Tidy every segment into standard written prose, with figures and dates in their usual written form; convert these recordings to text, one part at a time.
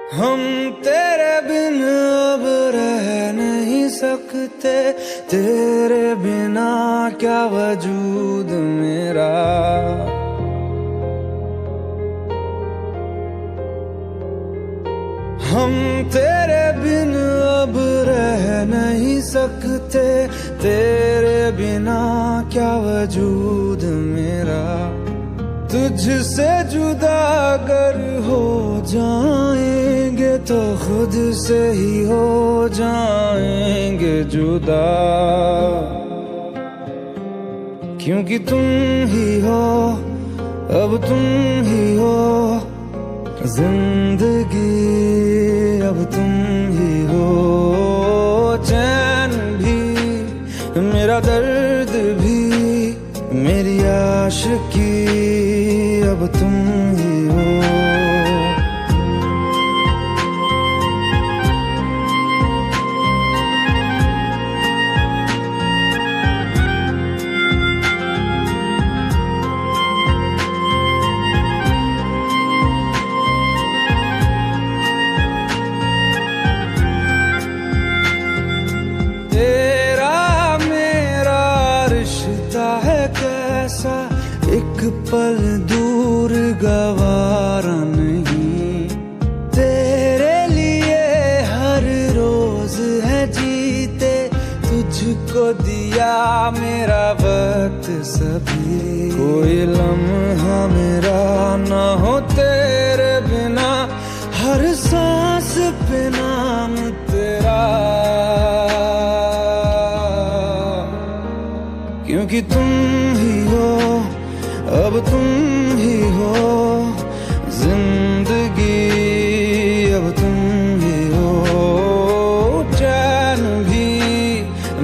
हम तेरे बिन अब रह नहीं सकते, तेरे बिना क्या वजूद मेरा। हम तेरे बिन अब रह नहीं सकते, तेरे बिना क्या वजूद मेरा। तुझसे जुदा अगर हो जाएंगे तो खुद से ही हो जाएंगे जुदा, क्योंकि तुम ही हो, अब तुम ही हो जिंदगी, अब तुम ही हो। चैन भी, मेरा दर्द भी, मेरी आशिकी, अब तुम ही हो। तेरा मेरा रिश्ता है कैसा, एक पल दूर गवारा नहीं। तेरे लिए हर रोज है जीते, तुझको दिया मेरा वक्त सभी। कोई लम्हा मेरा ना हो तेरे बिना, हर सांस पे नाम तेरा, क्योंकि तुम ही हो, अब तुम ही हो जिंदगी, अब तुम ही हो। चैन भी,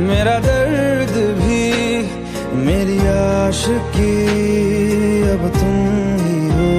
मेरा दर्द भी, मेरी आशिकी, अब तुम ही हो।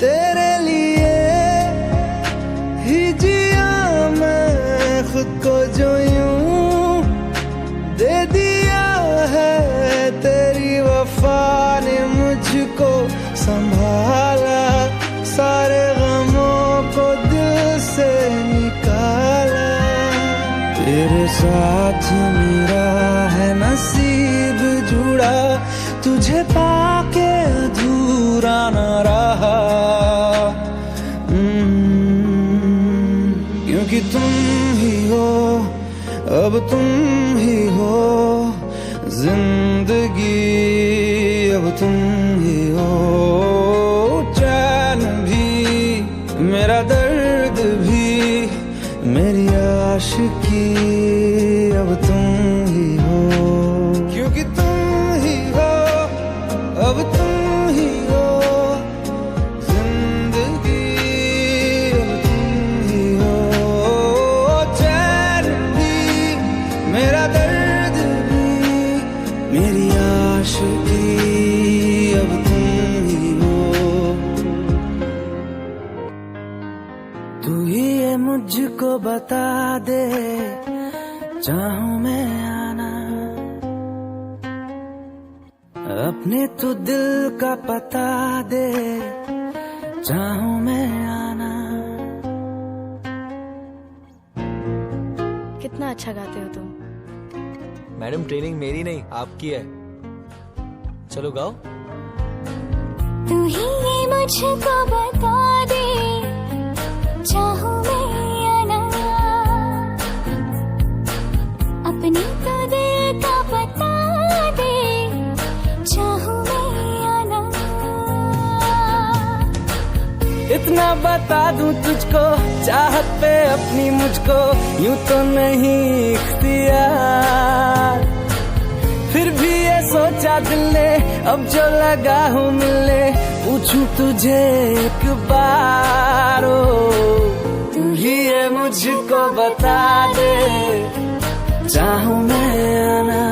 तेरे लिए ही जिया मैं खुद को, जो यूं दे दिया है तेरी वफा ने मुझको संभाला। सारे गमों को दिल से निकाला, तेरे साथ मेरा है नसीब जुड़ा, तुझे पाके अधूरा न रहा। क्योंकि तुम ही हो, अब तुम ही हो जिंदगी, अब तुम ही हो। चैन भी, मेरा दर्द भी, मेरी आशिकी, अब तुम ही हो। क्योंकि तुम ही हो, अब तुम ही हो जिंदगी, अब तुम ही हो। चैन भी, मेरा दर्द भी, मेरी आशिकी, अब तुम ही हो। तू ही ये मुझको बता दे, चाहूं मैं आना, अपने तू दिल का पता दे, चाहूं मैं आना। कितना अच्छा गाते हो तुम। मैडम ट्रेनिंग मेरी नहीं आपकी है, चलो गाओ। तू ही ये मुझको बता दे, चाहूं मैं आना, अपनी तो दिल का पता दे, चाहूं मैं आना। इतना बता दूं तुझको, चाहत पे अपनी मुझको यूं तो नहीं इख्तियार, फिर भी ये सोचा दिल ने, अब जो लगा हूँ मिलने, पूछूं तुझे एक बार। ओ ये मुझको बता दे, चाहूं मैं आना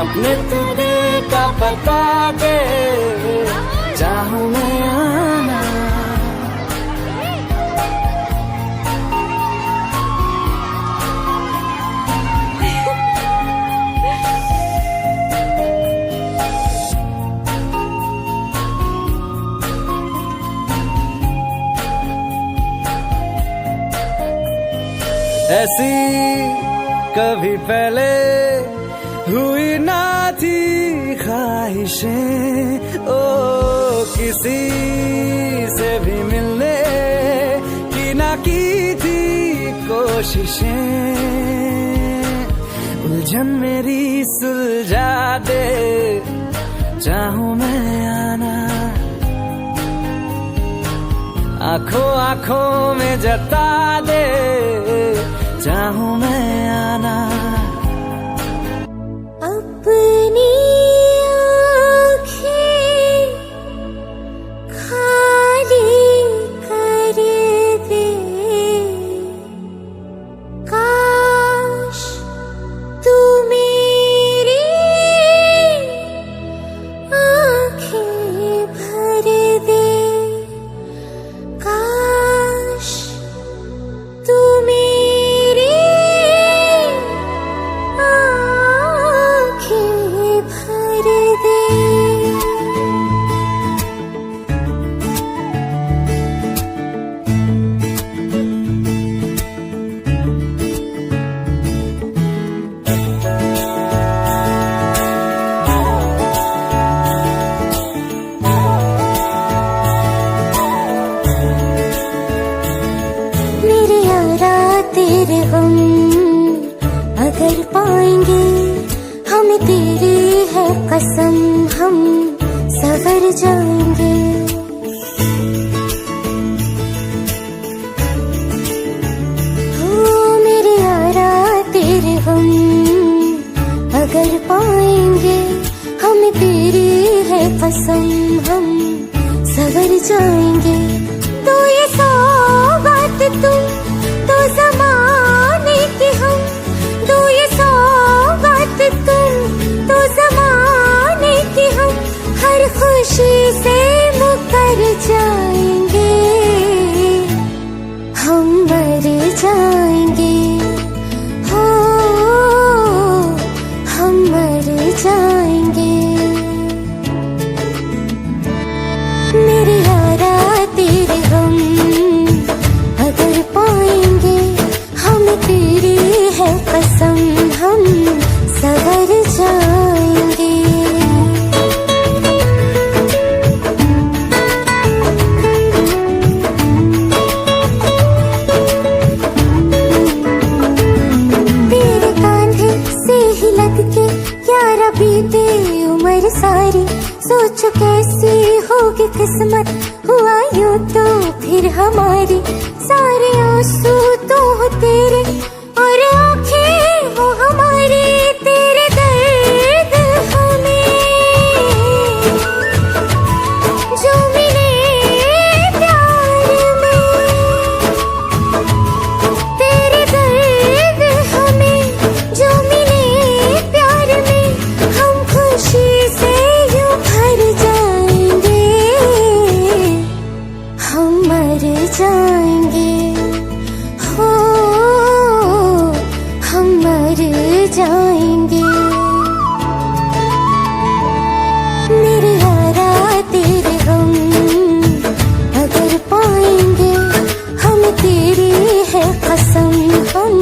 अपने तुझे का बता दे, चाहूं मैं आना। ऐसी कभी पहले हुई ना थी ख्वाहिशें, ओ किसी से भी मिलने की ना की थी कोशिशें, उलझन मेरी सुलझा दे, चाहूं मैं आना आंखों आंखों में जता दे, चाहूं मैं आना। अपनी आँखें खाली कर दे, काश तू मेरी आँखें भर दे, काश तू मेरी आँखें भर दे। मेरे यारा तेरे हम अगर पाएंगे, हमें तेरी है कसम, हम सवर जाएंगे। हो मेरे यारा तेरे हम अगर पाएंगे, हमें तेरी है कसम, हम सवर जाएंगे। तो ये सौगात तुम तो ज़माने की हम, तो ये सौगात तुम तो ज़माने की हम, हर खुशी से मुकर जाएंगे, हम मर जाएंगे, हो हम मर जाएंगे। मेरे यारा तेरे हम अगर पाएंगे, हमें तेरी है कसम, हम सवर जाएंगे। तेरे कांधे से ही लग के यारा बीते उम्र सारी, सोचो कैसी होगी किस्मत, हुआ यूं तो फिर हमारी, सारे आंसू तो हो तेरे और आंखें हो हमारी, तेरे दर्द हमें जो मिले प्यार में, तेरे दर्द हमें जो मिले प्यार में, हम खुशी से यूं भर जाएंगे, हम मर जाएंगे, हो हम मर जाएंगे। मेरे यारा तेरे हम अगर पाएंगे, हम तेरी है कसम, हम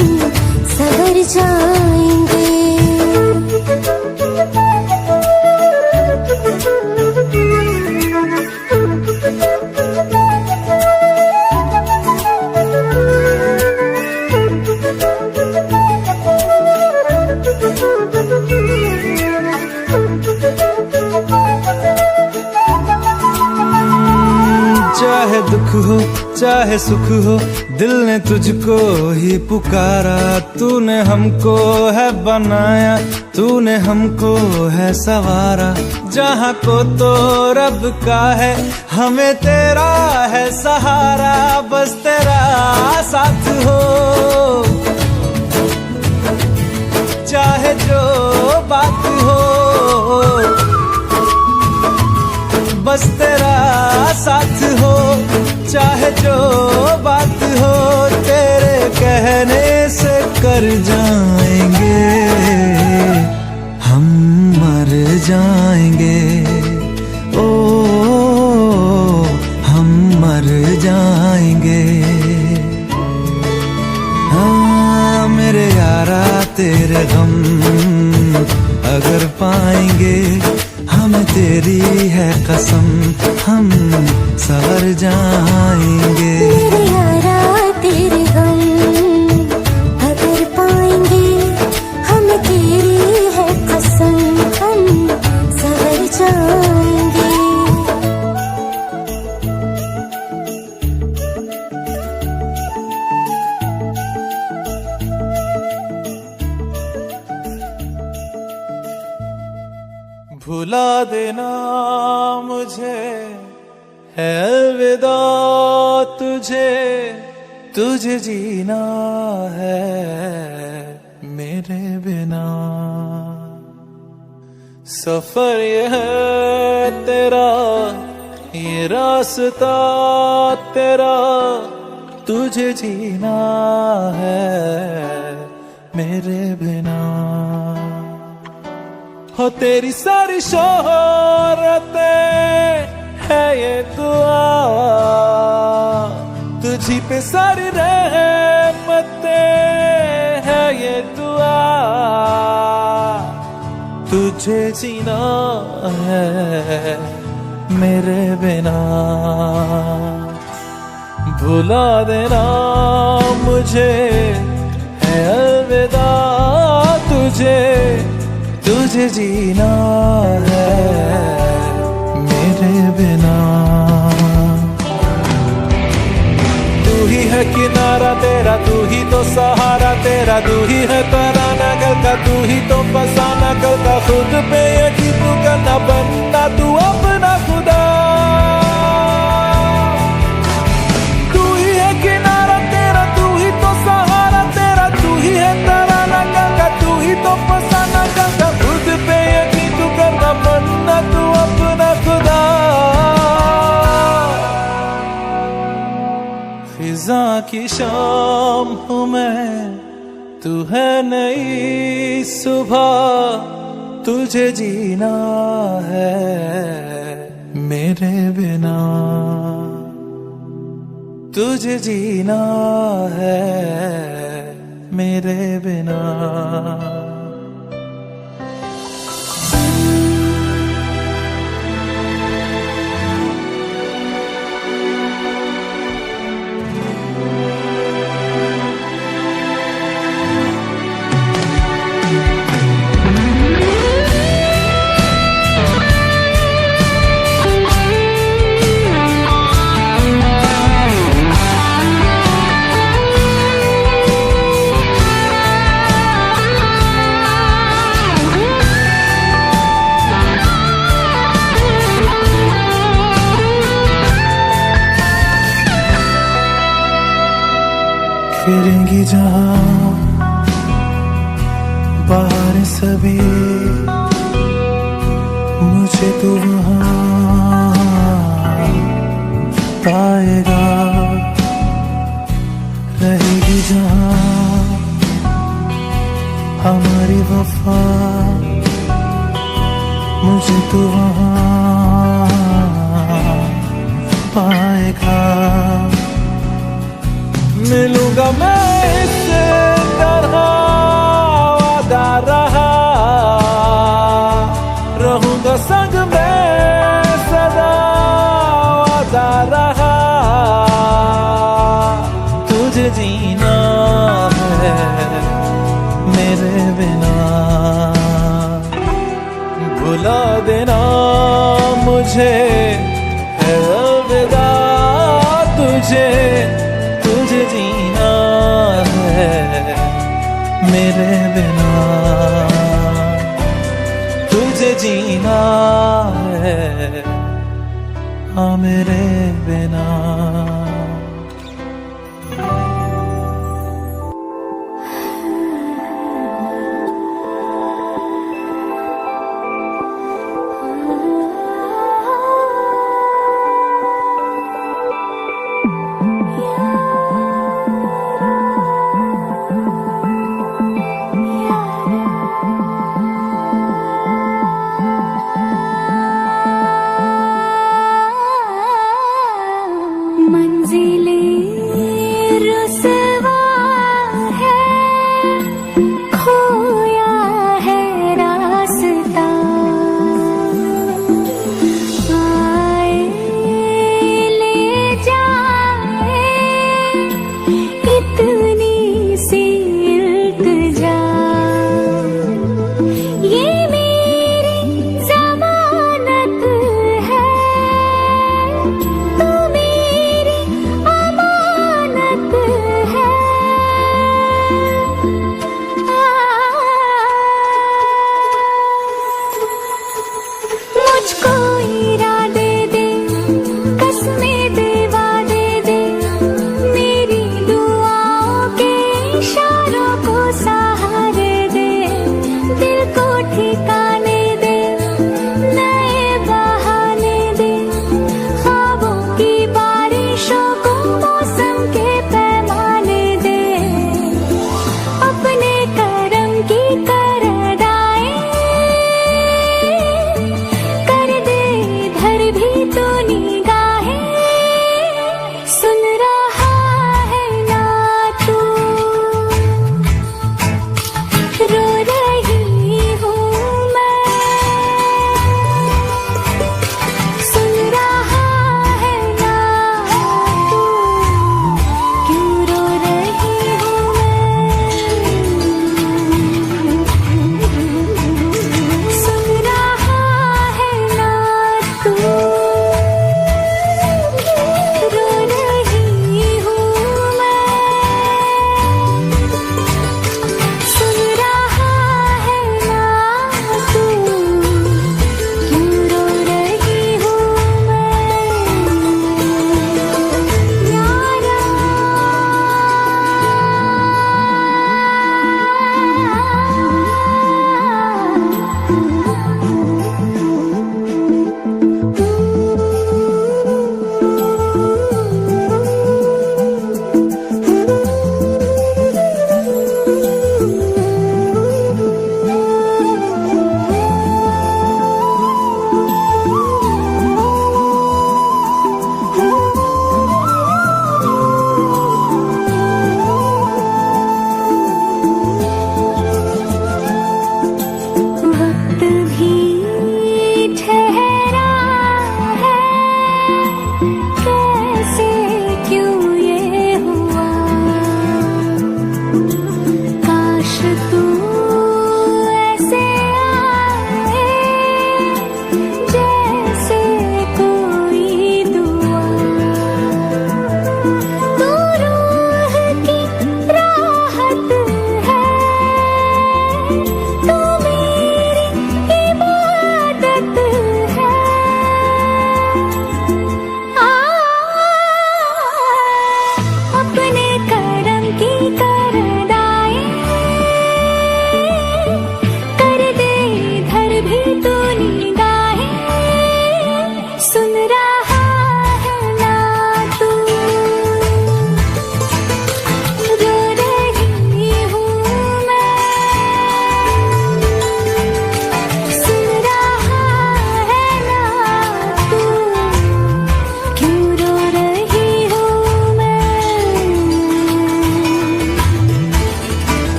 सवर जाएंगे। चाहे दुख हो चाहे सुख हो, दिल ने तुझको ही पुकारा, तूने हमको है बनाया, तूने हमको है सवारा, जहाँ को तो रब का है, हमें तेरा है सहारा, बस तेरा साथ हो, चाहे जो बात हो, बस तेरा साथ हो, चाहे जो बात हो, तेरे कहने से कर जाएंगे, हम मर जाएंगे, ओ हम मर जाएंगे। हाँ मेरे यारा तेरे गम अगर पाएंगे, हमें तेरी है कसम, हम सवर जाएंगे। मेरे यारा तेरे गम अगर पाएंगे, हमें तेरी है कसम, हम सवर जाएंगे। भुला देना मुझे है अलविदा तुझे, तुझे जीना है मेरे बिना। सफर ये है तेरा, ये रास्ता तेरा, तुझे जीना है मेरे बिना। हो तेरी सारी शोहरतें है ये दुआ, तुझी पे सारी रहमतें है ये दुआ, तुझे जीना है मेरे बिना। भुला देना मुझे है अलविदा तुझे, तुझे जीना है मेरे बिना। तू ही है किनारा तेरा, तू ही तो सहारा तेरा, तू ही है तराना गल का, तू ही तो फसाना गल का, खुद पे यकीन तू करना, बनना तू अपना खुदा। तू ही है किनारा तेरा, तू ही तो सहारा तेरा, तू ही है तराना गल का, तू ही तो फसाना गल का, खुद पे यकीन तू करना, बनना तू अपना खुदा। फिजा की शाम हूँ मैं, तू है नई सुबह, तुझे जीना है मेरे बिना, तुझे जीना है मेरे बिना। फिरेंगी जहाँ बाहर सभी, मुझे तू वहाँ पाएगा। रहेगी जहाँ हमारी वफा, मुझे तू वहाँ पाएगा। मिलूंगा मैं इस तरह वादा रहा, रहूंगा संग में सदा वादा रहा, तुझे जीना है मेरे बिना। भुला देना मुझे है अलविदा तुझे, तुझे जीना है मेरे बिना। आ मेरे बिना।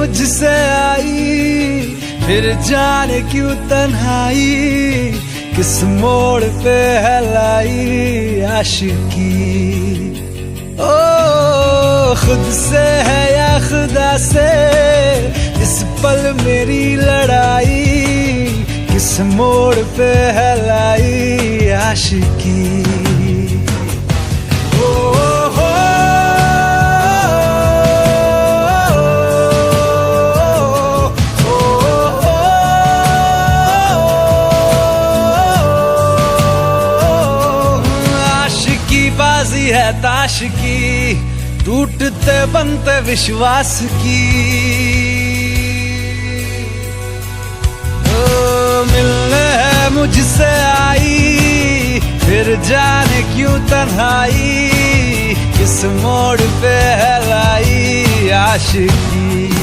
मुझसे आई, फिर जाने क्यों तन्हाई, किस मोड़ पे है लाई आशिकी। ओ खुद से है या खुदा से, इस पल मेरी लड़ाई, किस मोड़ पे है लाई आशिकी। बाजी है ताश की, टूटते बनते विश्वास की। ओ मिलने है मुझसे आई, फिर जाने क्यों तन्हाई, किस मोड़ पे है लाई आशिकी।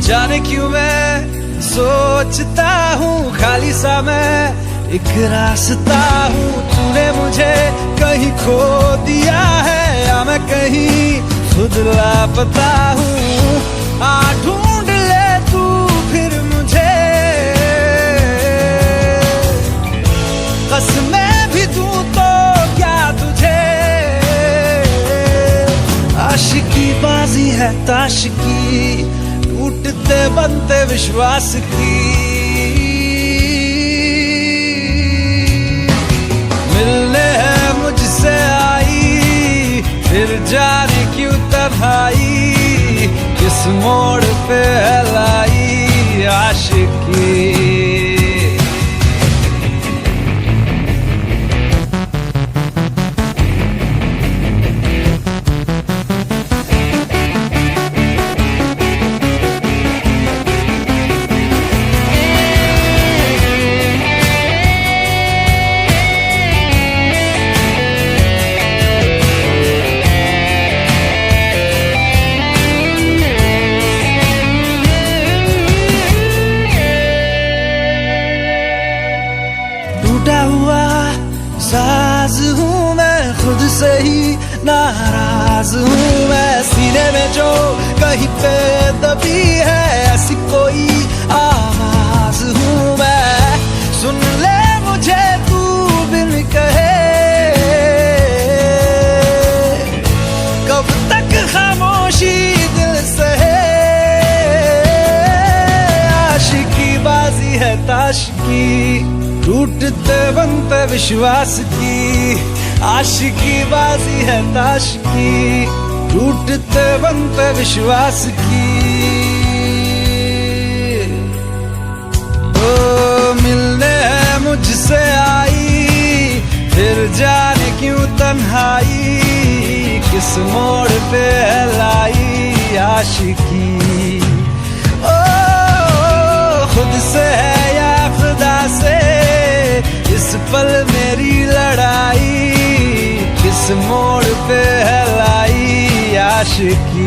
जाने क्यों मैं सोचता हूँ खाली सा मैं एक रास्ता हूँ, तूने मुझे कहीं खो दिया है या मैं कहीं खुद लापता हूँ। आ ढूंढ ले तू फिर मुझे, कसमें भी दूँ तो क्या तुझे। आशिकी बाजी है ताश की, टूटते बनते विश्वास की। मिलने है मुझसे आई, फिर जाने क्यों तन्हाई, किस मोड़ पे है लाई आशिकी। टूटा हुआ साज हूँ मैं, खुद से ही नाराज हूँ मैं। सीने में जो कहीं पे दबी है ऐसी कोई आवाज हूँ मैं, सुन ले मुझे तू बिन कहे। कब तक खामोशी दिल सहे, आशिकी बाजी है ताश की, टूटते बनते विश्वास की। आशिकी बाजी है ताश की, टूटते बनते विश्वास की। ओ मिलने है मुझसे आई, फिर जाने क्यों तन्हाई, किस मोड़ पे है लाई आशिकी। ओ खुद से है या खुदा से, इस पल मेरी लड़ाई, किस मोड़ पे है लाई आशिकी।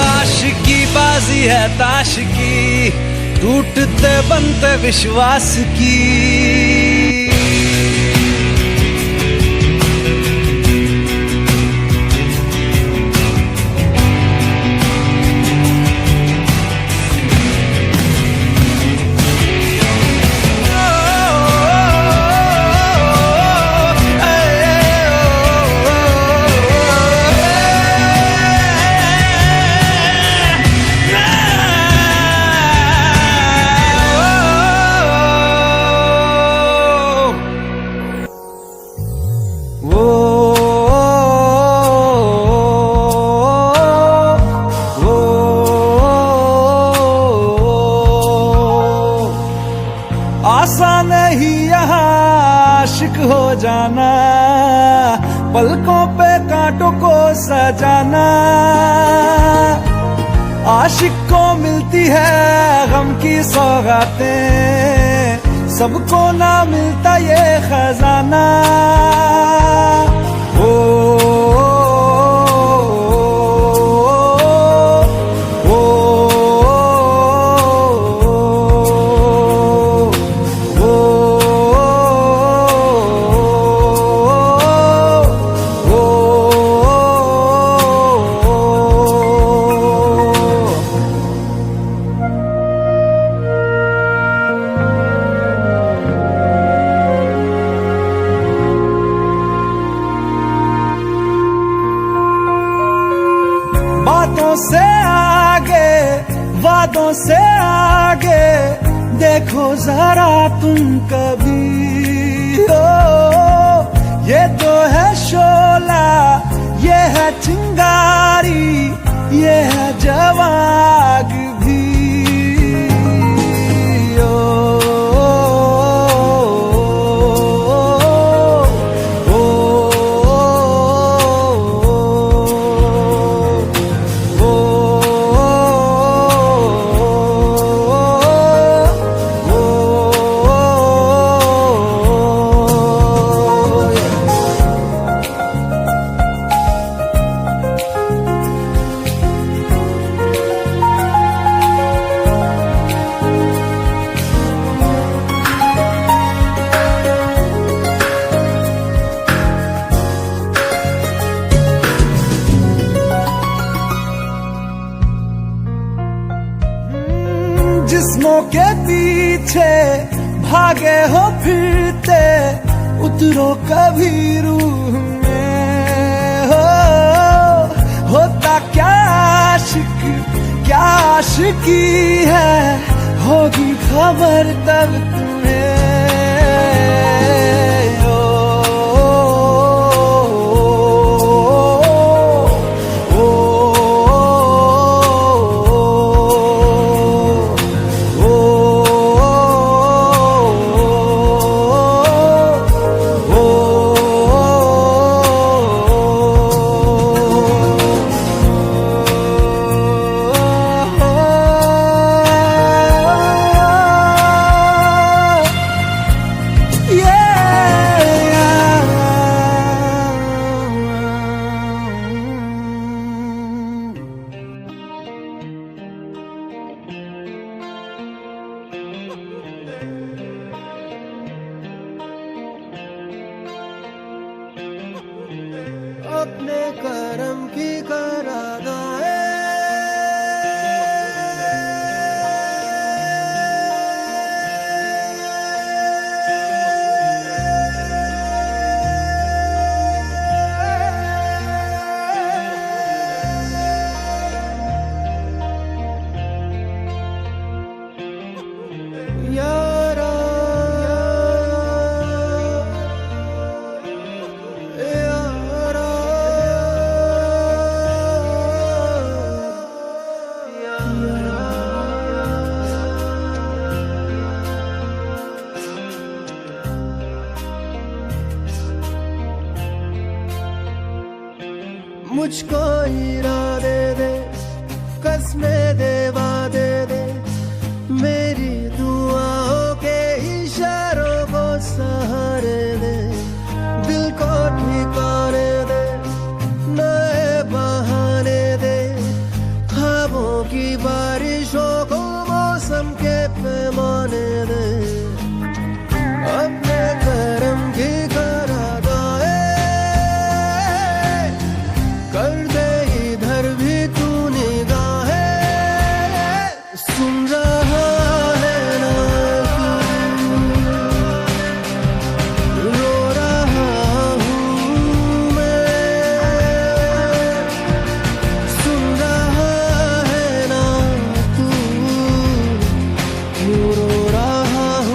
आशिकी बाजी है ताश की, टूटते बनते विश्वास की। आसान नहीं यहाँ आशिक हो जाना, पलकों पे कांटों को सजाना। आशिक सबको मिलती है गम की सौगातें, सबको ना मिलता ये खजाना। ओ, ओ, ओ, बातों से आगे, वादों से आगे देखो जरा तुम कभी। ओ, ये तो है शोला, ये है चिंगारी, ये है जवाग भी। ओ, ओ, जिस्मों के पीछे भागे हो फिरते, उतरो कभी रूह में। होता क्या आशिक, क्या आशिकी है, होगी खबर तब तुम्हें। ओ, ओ, अपने करम की करादाए, यारा मुझको इरादे दे, कसमें दे, वादे दे, मेरी दुआओं के इशारों को सहारे दे, दिल को ठिकाने दे, नए बहाने दे, ख्वाबों की बारिशों को मौसम के पैमाने दे। अपने करम की करादाए कर दे, इधर भी तू निगाहें, सुन रहा है ना तू, रो रहा हूँ मैं, सुन रहा है ना तू, रो रहा हूँ।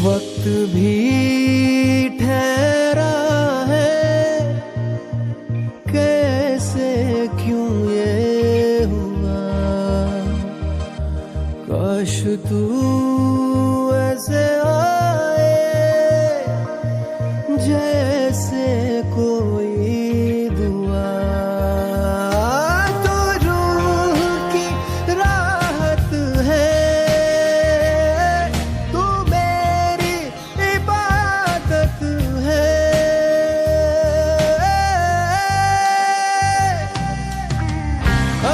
वक्त भी ठहरा है, कैसे क्यों ये हुआ, काश तू ऐसे आए जैसे कोई दुआ। तो रूह की राहत है, तू मेरी इबादत है।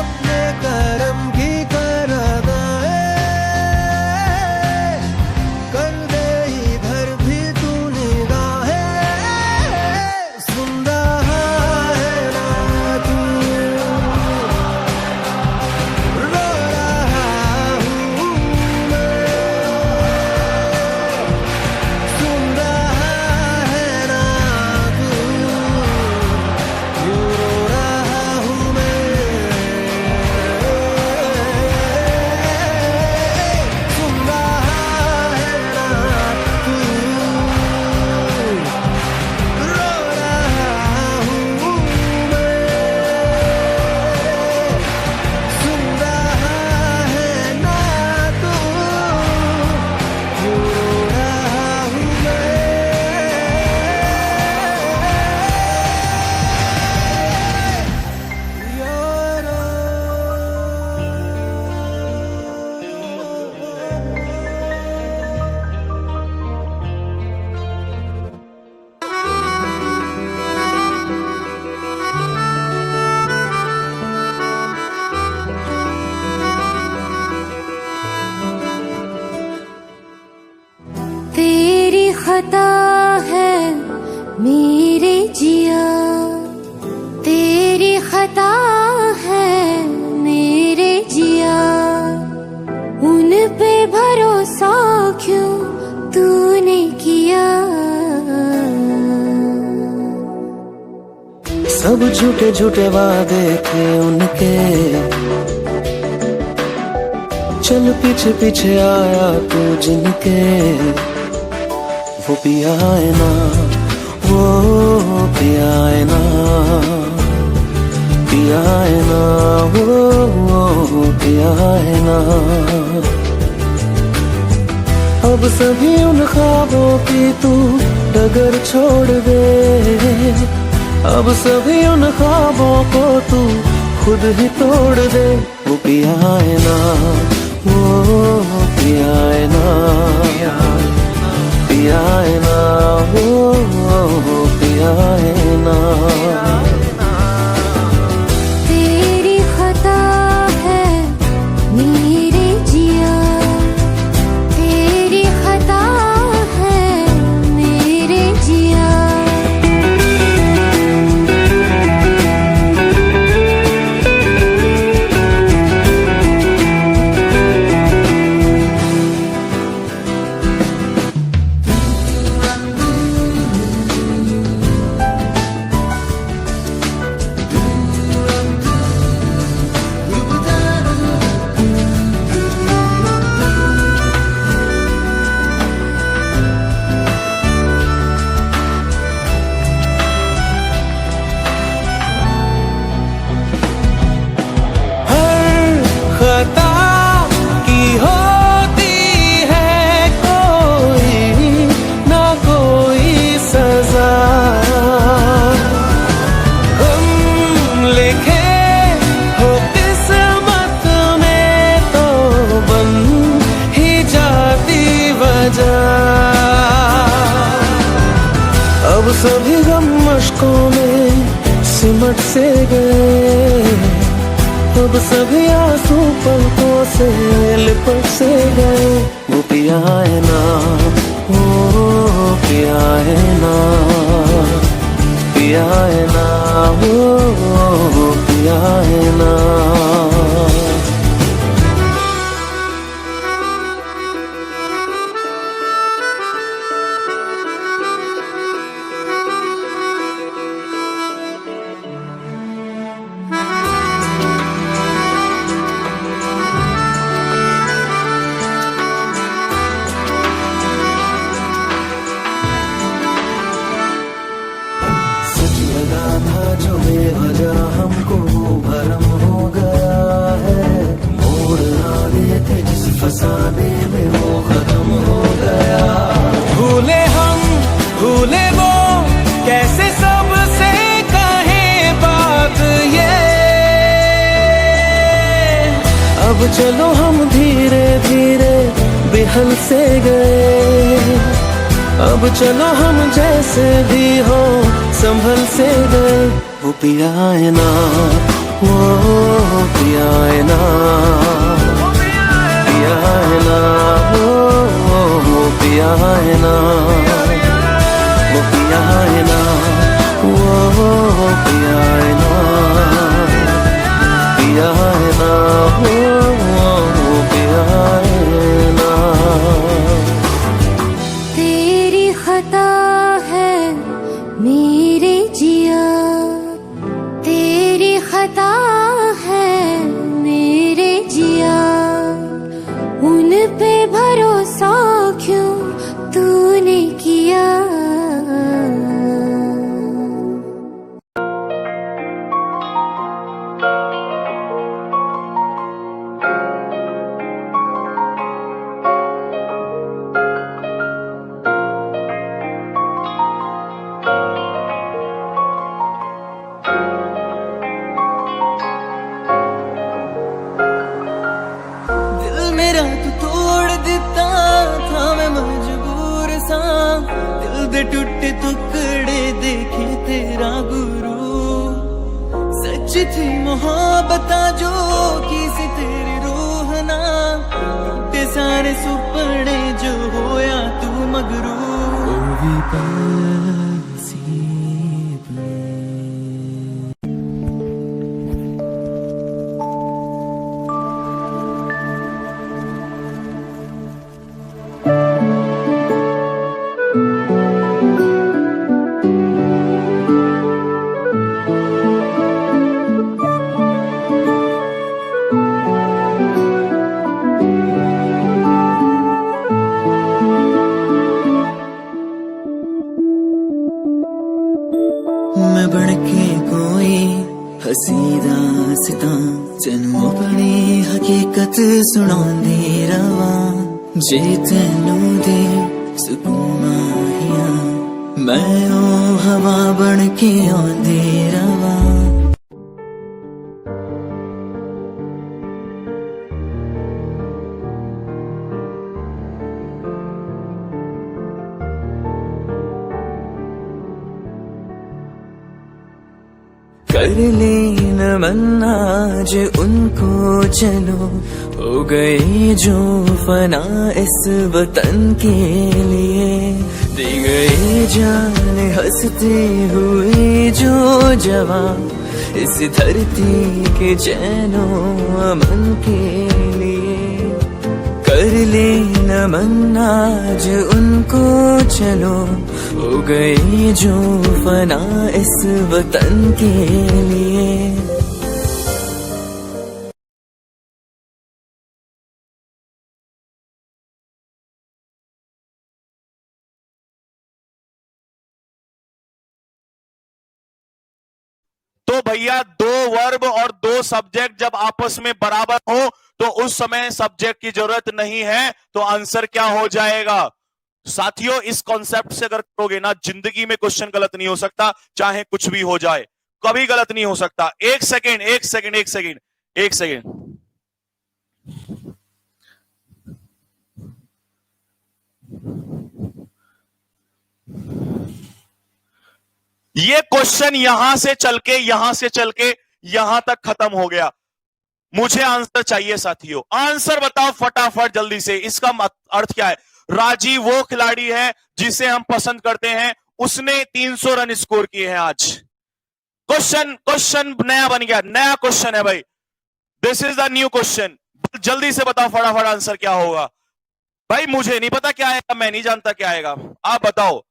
अपने करम की कर अदाएं कर दे, इधर भी तू निगाहें। सुन रहा है ना तू, रो रहा हूँ मैं। सुन रहा है ना तू, यूं रो रहा हूँ मैं। सुन रहा है ना तू, रो रहा हूँ मैं। सुन रहा है ना तू, यूं रो रहा हूँ मैं। तेरी खता है मेरे जिया, तेरी खता है मेरे जिया। उन पे भरोसा क्यों तूने किया। सब झूठे झूठे वादे थे उनके, चल पीछे पीछे आया तू जिनके। वो पिया है ना, वो पिया है ना, पिया है ना, वो पिया है ना। अब सभी उन ख्वाबों की तू डगर छोड़ दे, अब सभी उन ख्वाबों को तू खुद ही तोड़ दे। वो पिया है ना, वो पिया है ना, पिया है ना, वो पिया है ना। तेरी खता है मेरे जिया, तेरी खता है मेरे जिया। खता की होती है कोई ना कोई सजा, हम लिखे हो किस्मत में तो बन ही जाती वजह। अब सभी गम मशकों में सिमट से गए, अब सभी आंसू पलकों से लिपट से गए। वो पिया है ना, वो पिया है ना, पिया है ना, वो पिया है ना। चलो हम धीरे धीरे बेहल से गए, अब चलो हम जैसे भी हो संभल से गए। वो पिया है ना, वो पिया है ना, पिया है ना, वो पिया है ना, वो पिया है ना, वो पिया है ना, पिया है ना, वो पिया है ना। तेरी खता है मेरे जिया, तेरी खता है मेरे जिया, उन पे भरोसा क्यों तूने किया। दिल मेरा तू तोड़ दिता था, मैं मजबूर सा, दिल दे टूटे टुकड़े देखे तेरा गुरु। सच थी मोहब्बत जो की सी तेरी रूह ना, टूटे सारे सुपने जो होया तू मगरू। मैं बनके कोई हसी दास्तां तेनू अपनी हकीकत सुणांदी रवा, जे तेनू दे सुकून माहिया मैं ओ हवा बनके आंदी रवा। कर ले नमन आज उनको चलो, हो गए जो फना इस वतन के लिए, दे गए जान हंसते हुए जो जवान इस धरती के चैनो अमन के लिए। कर ले नमन आज उनको चलो, हो गए जो फना इस वतन के लिए। तो भैया दो वर्ब और दो सब्जेक्ट जब आपस में बराबर हो तो उस समय सब्जेक्ट की जरूरत नहीं है, तो आंसर क्या हो जाएगा। साथियों इस कॉन्सेप्ट से अगर करोगे ना, जिंदगी में क्वेश्चन गलत नहीं हो सकता, चाहे कुछ भी हो जाए, कभी गलत नहीं हो सकता। एक सेकेंड एक सेकेंड एक सेकेंड एक सेकेंड, ये क्वेश्चन यहां से चल के यहां तक खत्म हो गया। मुझे आंसर चाहिए साथियों, आंसर बताओ फटाफट जल्दी से। इसका अर्थ क्या है? राजीव वो खिलाड़ी है जिसे हम पसंद करते हैं, उसने 300 रन स्कोर किए हैं आज। क्वेश्चन नया बन गया, नया क्वेश्चन है भाई, this is the new question. जल्दी से बताओ फटाफट आंसर क्या होगा। भाई मुझे नहीं पता क्या आएगा, मैं नहीं जानता क्या आएगा, आप बताओ।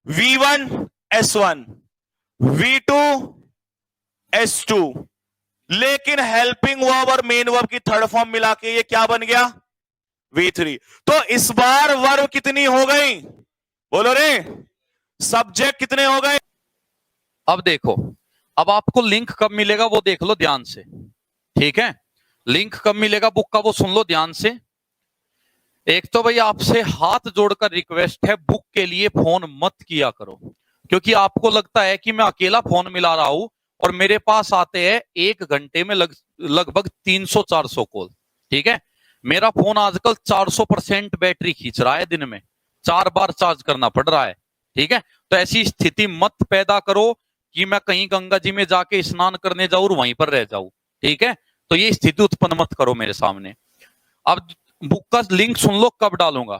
V1 S1, V2 S2, लेकिन हेल्पिंग वर्ब और मेन वर्ब की थर्ड फॉर्म मिला के ये क्या बन गया? V3। तो इस बार वर्ब कितनी हो गई? बोलो रे, सब्जेक्ट कितने हो गए? अब देखो, अब आपको लिंक कब मिलेगा वो देख लो ध्यान से, ठीक है। लिंक कब मिलेगा बुक का वो सुन लो ध्यान से। एक तो भाई आपसे हाथ जोड़कर रिक्वेस्ट है, बुक के लिए फोन मत किया करो, क्योंकि आपको लगता है कि मैं अकेला फोन मिला रहा हूं और मेरे पास आते हैं 1 घंटे में लगभग 300-400 कॉल, ठीक है। मेरा फोन आजकल 400% बैटरी खींच रहा है, दिन में 4 बार चार्ज करना पड़ रहा है। ठीक है, तो ऐसी स्थिति मत पैदा करो कि मैं कहीं गंगा जी में जाके स्नान करने जाऊं और वहीं पर रह जाऊं। ठीक है, तो ये स्थिति उत्पन्न मत करो मेरे सामने। अब बुक का लिंक सुन लो, कब डालूंगा।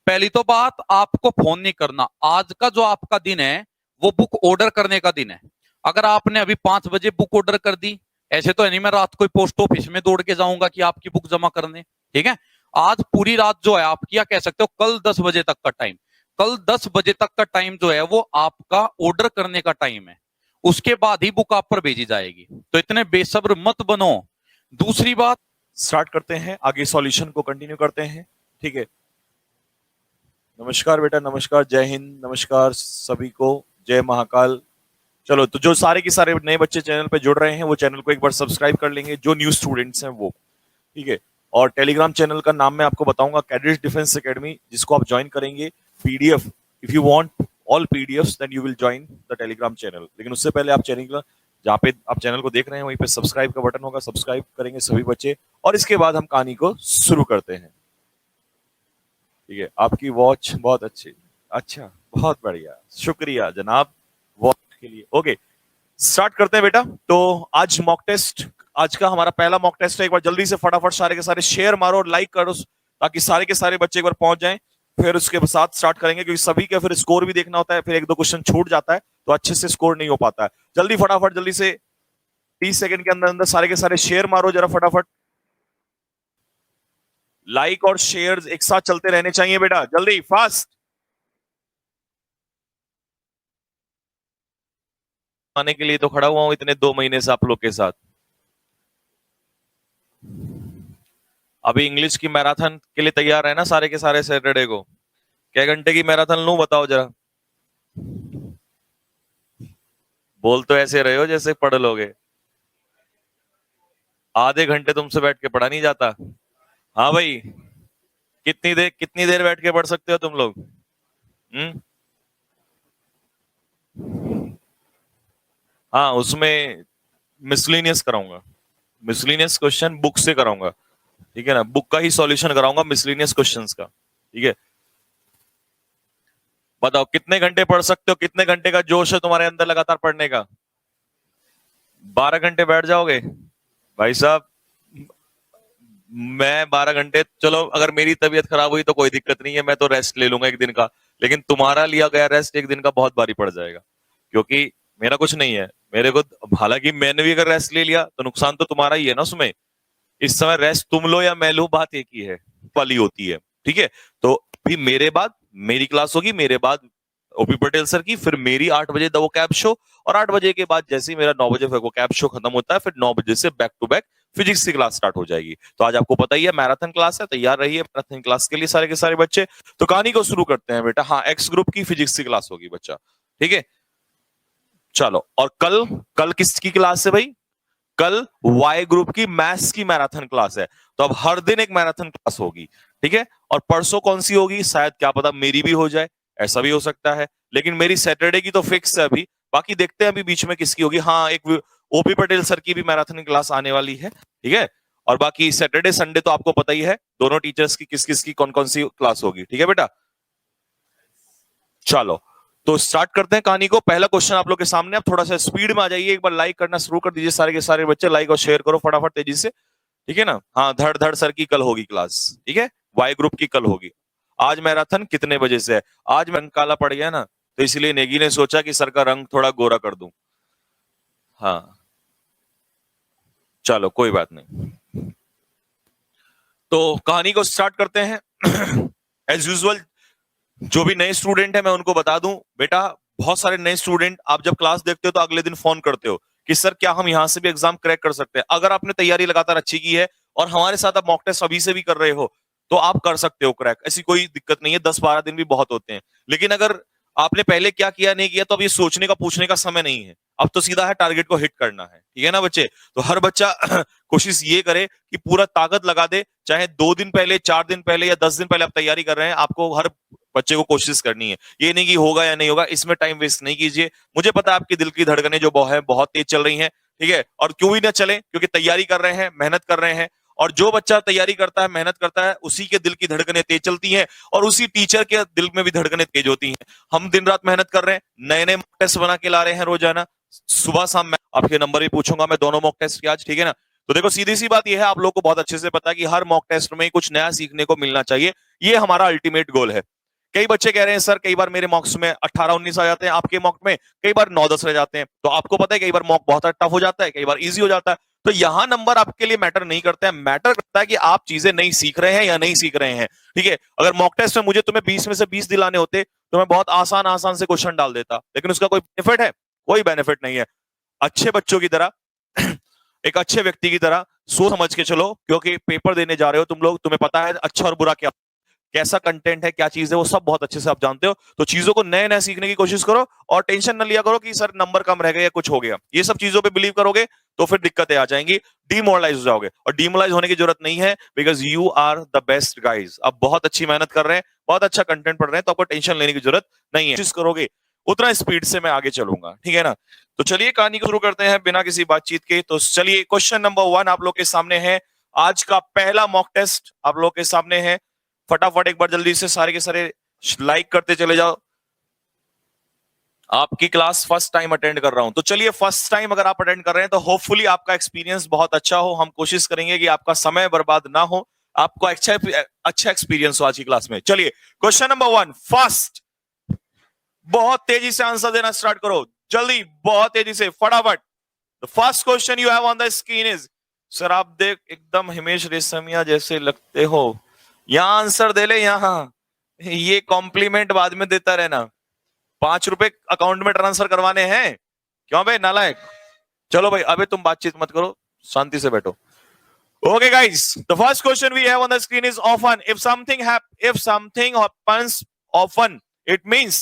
पहली तो बात, आपको फोन नहीं करना। आज का जो आपका दिन है वो बुक ऑर्डर करने का दिन है। अगर आपने अभी 5 बजे बुक ऑर्डर कर दी, ऐसे तो नहीं मैं रात को पोस्ट ऑफिस में दौड़ के जाऊंगा कि आपकी बुक जमा करने। ठीक है, आज पूरी रात जो है आपकी, या कह सकते हो कल 10 बजे तक का टाइम, कल 10 बजे तक का टाइम जो है वो आपका ऑर्डर करने का टाइम है। उसके बाद ही बुक आप पर भेजी जाएगी, तो इतने बेसब्र मत बनो। दूसरी बात, स्टार्ट करते हैं, आगे सॉल्यूशन को कंटिन्यू करते हैं। ठीक है, नमस्कार बेटा, नमस्कार, जय हिंद, नमस्कार सभी को, जय महाकाल। चलो, तो जो सारे के सारे नए बच्चे चैनल पे जुड़ रहे हैं वो चैनल को एक बार सब्सक्राइब कर लेंगे, जो न्यू स्टूडेंट्स हैं वो। ठीक है, और टेलीग्राम चैनल का नाम मैं आपको बताऊंगा, कैडेट्स डिफेंस एकेडमी, जिसको आप ज्वाइन करेंगे। PDF, if you want all PDFs then you will join the Telegram channel. लेकिन उससे पहले आप चैनल, जहाँ पे आप चैनल को देख रहे हैं वहीं पे सब्सक्राइब का बटन होगा, सब्सक्राइब करेंगे सभी बच्चे, और इसके बाद हम कहानी को शुरू करते हैं। ठीक है, आपकी वॉच बहुत अच्छी, अच्छा, बहुत बढ़िया, शुक्रिया जनाब वॉच के लिए। ओके, स्टार्ट करते हैं बेटा। तो आज मॉक टेस्ट, आज का हमारा पहला मॉक टेस्ट है। एक बार जल्दी से फटाफट सारे के सारे शेयर मारो और लाइक करो, ताकि सारे के सारे बच्चे एक बार पहुंच जाएं। फिर उसके साथ स्टार्ट करेंगे, क्योंकि सभी का फिर स्कोर भी देखना होता है, फिर 1-2 क्वेश्चन छूट जाता है तो अच्छे से स्कोर नहीं हो पाता है। जल्दी फटाफट, जल्दी से 30 सेकंड के अंदर अंदर सारे के सारे शेयर मारो जरा फटाफट। लाइक और शेयर एक साथ चलते रहने चाहिए बेटा, जल्दी फास्ट। आने के लिए तो खड़ा हुआ हूं इतने 2 महीने से आप लोग के साथ। अभी इंग्लिश की मैराथन के लिए तैयार है ना सारे के सारे? सैटरडे को क्या घंटे की मैराथन लूं, बताओ जरा। बोल तो ऐसे रहे हो जैसे पढ़ लोगे। आधे घंटे तुमसे बैठ के पढ़ा नहीं जाता। हाँ भाई, कितनी देर बैठ के पढ़ सकते हो तुम लोग? हाँ, उसमें मिसलिनियस कराऊंगा, मिसलिनियस क्वेश्चन बुक से कराऊंगा। ठीक है ना, बुक का ही सॉल्यूशन कराऊंगा मिसलिनियस क्वेश्चंस का। ठीक है, बताओ कितने घंटे पढ़ सकते हो, कितने घंटे का जोश है तुम्हारे अंदर लगातार पढ़ने का? 12 घंटे बैठ जाओगे भाई साहब? मैं 12 घंटे, चलो अगर मेरी तबीयत खराब हुई तो कोई दिक्कत नहीं है, मैं तो रेस्ट ले लूंगा 1 दिन का। लेकिन तुम्हारा लिया गया रेस्ट 1 दिन का बहुत भारी पड़ जाएगा, क्योंकि मेरा कुछ नहीं है। मेरे को, हालांकि मैंने भी अगर रेस्ट ले लिया तो नुकसान तो तुम्हारा ही है ना उसमें। इस समय रेस्ट तुम लो या मैं लूं, बात एक ही है, वाली होती है। ठीक है, तो भी मेरे बाद मेरी क्लास होगी, मेरे बाद ओपी पटेल सर की, फिर मेरी 8 बजे द वोकैब शो, और 8 बजे के बाद जैसे ही मेरा 9 बजे वोकैब शो खत्म होता है, फिर 9 बजे से बैक टू बैक फिजिक्स की क्लास स्टार्ट हो जाएगी। तो आज आपको पता ही है मैराथन क्लास है, तैयार रहिए मैराथन क्लास के लिए सारे के सारे बच्चे। तो कहानी को शुरू करते हैं बेटा। हाँ, एक्स ग्रुप की फिजिक्स की क्लास होगी बच्चा। ठीक है, चलो। और कल किसकी क्लास है भाई? कल वाई ग्रुप की मैथ्स की मैराथन क्लास है। तो अब हर दिन एक मैराथन क्लास होगी। ठीक है, और परसों कौन सी होगी? शायद क्या पता मेरी भी हो जाए, ऐसा भी हो सकता है। लेकिन मेरी सैटरडे की तो फिक्स है अभी, बाकी देखते हैं अभी बीच में किसकी होगी। हाँ, एक ओपी पटेल सर की भी मैराथन क्लास आने वाली है। ठीक है, और बाकी सैटरडे संडे तो आपको पता ही है दोनों टीचर्स की किस किस की कौन कौन सी क्लास होगी। ठीक है बेटा, चलो तो स्टार्ट करते हैं कहानी को। पहला क्वेश्चन आप लोग के सामने, आप थोड़ा सा स्पीड में आ जाइए, एक बार लाइक करना शुरू कर दीजिए सारे के सारे बच्चे, लाइक और शेयर करो फटाफट तेजी से। ठीक है ना? हाँ, धड़ धड़ सर की कल होगी क्लास। ठीक है, वाई ग्रुप की कल होगी। आज मैराथन कितने बजे से है? आज रंग काला पड़ गया ना, तो इसलिए नेगी ने सोचा कि सर का रंग थोड़ा गोरा कर दूं। हाँ, चलो कोई बात नहीं। तो कहानी को स्टार्ट करते हैं। एज यूजुअल, जो भी नए स्टूडेंट है मैं उनको बता दूं बेटा, बहुत सारे नए स्टूडेंट आप जब क्लास देखते हो तो अगले दिन फोन करते हो कि सर क्या हम यहां से भी एग्जाम क्रैक कर सकते हैं? अगर आपने तैयारी लगातार अच्छी की है और हमारे साथ आप मॉक टेस्ट अभी से भी कर रहे हो तो आप कर सकते हो क्रैक, ऐसी कोई दिक्कत नहीं है। 10-12 दिन भी बहुत होते हैं। लेकिन अगर आपने पहले क्या किया नहीं किया तो अब ये सोचने का पूछने का समय नहीं है, अब तो सीधा है टारगेट को हिट करना है। ठीक है ना बच्चे? तो हर बच्चा कोशिश ये करे कि पूरा ताकत लगा दे, चाहे 2 दिन पहले, 4 दिन पहले या 10 दिन पहले आप तैयारी कर रहे हैं, आपको हर बच्चे को कोशिश करनी है। ये नहीं कि होगा या नहीं होगा, इसमें टाइम वेस्ट नहीं कीजिए। मुझे पता है आपकी दिल की धड़कनें जो है बहुत तेज चल रही हैं। ठीक है, और क्यों ही ना चले, क्योंकि तैयारी कर रहे हैं, मेहनत कर रहे हैं, और जो बच्चा तैयारी करता है, मेहनत करता है, उसी के दिल की धड़कनें तेज चलती हैं और उसी टीचर के दिल में भी धड़कनें तेज होती हैं। हम दिन रात मेहनत कर रहे हैं, नए नए मॉक टेस्ट बना के ला रहे हैं रोजाना, सुबह शाम। मैं आपके नंबर भी पूछूंगा मैं दोनों मॉक टेस्ट के आज, ठीक है ना। तो देखो सीधी सी बात यह है, आप लोग को बहुत अच्छे से पता है कि हर मॉक टेस्ट में कुछ नया सीखने को मिलना चाहिए, ये हमारा अल्टीमेट गोल है। कई बच्चे कह रहे हैं सर कई बार मेरे मॉक्स में 18-19 आ जाते हैं, आपके मॉक में कई बार 9-10 रह जाते हैं। तो आपको पता है कई बार मॉक बहुत टफ हो जाता है, कई बार इजी हो जाता है। तो यहां नंबर आपके लिए मैटर नहीं करता है, मैटर करता है कि आप चीजें नहीं सीख रहे हैं या नहीं सीख रहे हैं, ठीक है। अगर मॉक टेस्ट में मुझे तुम्हें 20 में से 20 दिलाने होते तो मैं बहुत आसान आसान से क्वेश्चन डाल देता, लेकिन उसका कोई बेनिफिट है? कोई बेनिफिट नहीं है। अच्छे बच्चों की तरह एक अच्छे व्यक्ति की तरह सोच समझ के चलो, क्योंकि पेपर देने जा रहे हो तुम लोग, तुम्हें पता है अच्छा और बुरा क्या, कैसा कंटेंट है, क्या चीज है, वो सब बहुत अच्छे से आप जानते हो। तो चीजों को नए नए सीखने की कोशिश करो और टेंशन न लिया करो कि सर नंबर कम रह गए या कुछ हो गया। ये सब चीजों पे बिलीव करोगे तो फिर दिक्कतें आ जाएंगी, डिमोरलाइज हो जाओगे। और डिमोरलाइज होने की जरूरत नहीं है, because you are the best guys. आप बहुत अच्छी मेहनत कर रहे हैं, बहुत अच्छा कंटेंट पढ़ रहे हैं, तो आपको टेंशन लेने की जरूरत नहीं है। कोशिश करोगे उतना स्पीड से मैं आगे चलूंगा, ठीक है ना। तो चलिए कहानी को शुरू करते हैं बिना किसी बातचीत के। तो चलिए क्वेश्चन नंबर 1 आप लोग के सामने है, आज का पहला मॉक टेस्ट आप लोग के सामने है। फटाफट एक बार जल्दी से सारे के सारे लाइक करते चले जाओ। आपकी क्लास फर्स्ट टाइम अटेंड कर रहा हूं, तो चलिए फर्स्ट टाइम अगर आप अटेंड कर रहे हैं तो होपफुली आपका एक्सपीरियंस बहुत अच्छा हो। हम कोशिश करेंगे कि आपका समय बर्बाद ना हो, आपको अच्छा एक्सपीरियंस हो आज की क्लास में। चलिए क्वेश्चन नंबर 1 फर्स्ट, बहुत तेजी से आंसर देना स्टार्ट करो, जल्दी, बहुत तेजी से, फटाफट। The first question you have on the screen is, sir आप देख एकदम हिमेश रेशमिया जैसे लगते हो, यहां आंसर दे ले, यहां ये कॉम्प्लीमेंट बाद में देता रहना। 5 रुपए अकाउंट में ट्रांसफर करवाने हैं, क्यों भाई नालायक। चलो भाई अबे तुम बातचीत मत करो, शांति से बैठो। Okay guys, the first question we have on the screen is often. If something happens often, it means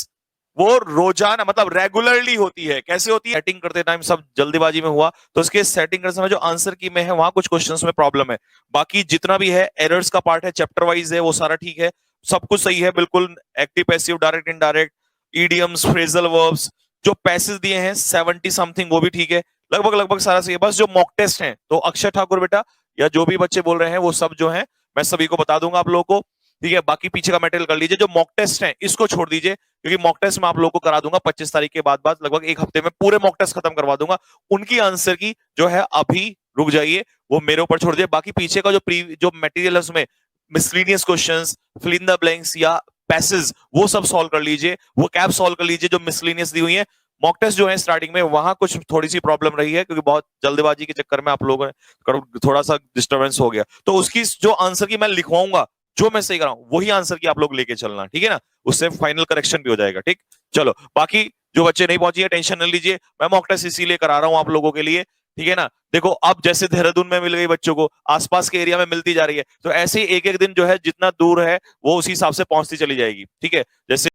वो रोजाना मतलब रेगुलरली होती है। कैसे होती है? सेटिंग करते टाइम सब जल्दीबाजी में हुआ, तो इसके सेटिंग करते समय जो आंसर की में है वहां कुछ क्वेश्चंस में प्रॉब्लम है। बाकी जितना भी है एरर्स का पार्ट है, चैप्टर वाइज है, वो सारा ठीक है, सब कुछ सही है बिल्कुल। Active passive direct indirect idioms phrasal verbs जो पैसेज दिए हैं 70 समथिंग वो भी ठीक है, लगभग सारा सही है। बस जो मॉक टेस्ट है तो अक्षय ठाकुर बेटा या जो भी बच्चे बोल रहे हैं वो सब जो है मैं सभी को बता दूंगा आप लोगों को, ठीक है। बाकी पीछे का मटेरियल कर लीजिए, जो मॉक टेस्ट है इसको छोड़ दीजिए, क्योंकि मॉक टेस्ट मैं आप लोगों को करा दूंगा 25 तारीख के बाद लगभग 1 हफ्ते में पूरे मॉक टेस्ट खत्म करवा दूंगा। उनकी आंसर की जो है अभी रुक जाइए, वो मेरे ऊपर छोड़ दिए। बाकी पीछे का जो मटेरियल है उसमें miscellaneous questions, fill in the blanks या पैसेज वो सब सॉल्व कर लीजिए, वो कैप सॉल्व कर लीजिए जो मिसलेनियस दी हुई है। मॉक टेस्ट जो है स्टार्टिंग में वहां कुछ थोड़ी सी प्रॉब्लम रही है, क्योंकि बहुत जल्दबाजी के चक्कर में आप लोगों ने थोड़ा सा डिस्टर्बेंस हो गया। तो उसकी जो आंसर की मैं लिखवाऊंगा, जो मैं सही कर रहा हूं वही आंसर की आप लोग लेके चलना, ठीक है ना। उससे फाइनल करेक्शन भी हो जाएगा, ठीक। चलो बाकी जो बच्चे नहीं पहुंचे टेंशन न लीजिए, मैं मॉक टेस्ट इसीलिए करा रहा हूं आप लोगों के लिए, ठीक है ना। देखो अब जैसे देहरादून में मिल गई बच्चों को, आसपास के एरिया में मिलती जा रही है, तो ऐसे ही एक एक दिन जो है जितना दूर है वो उसी हिसाब से पहुंचती चली जाएगी, ठीक है। जैसे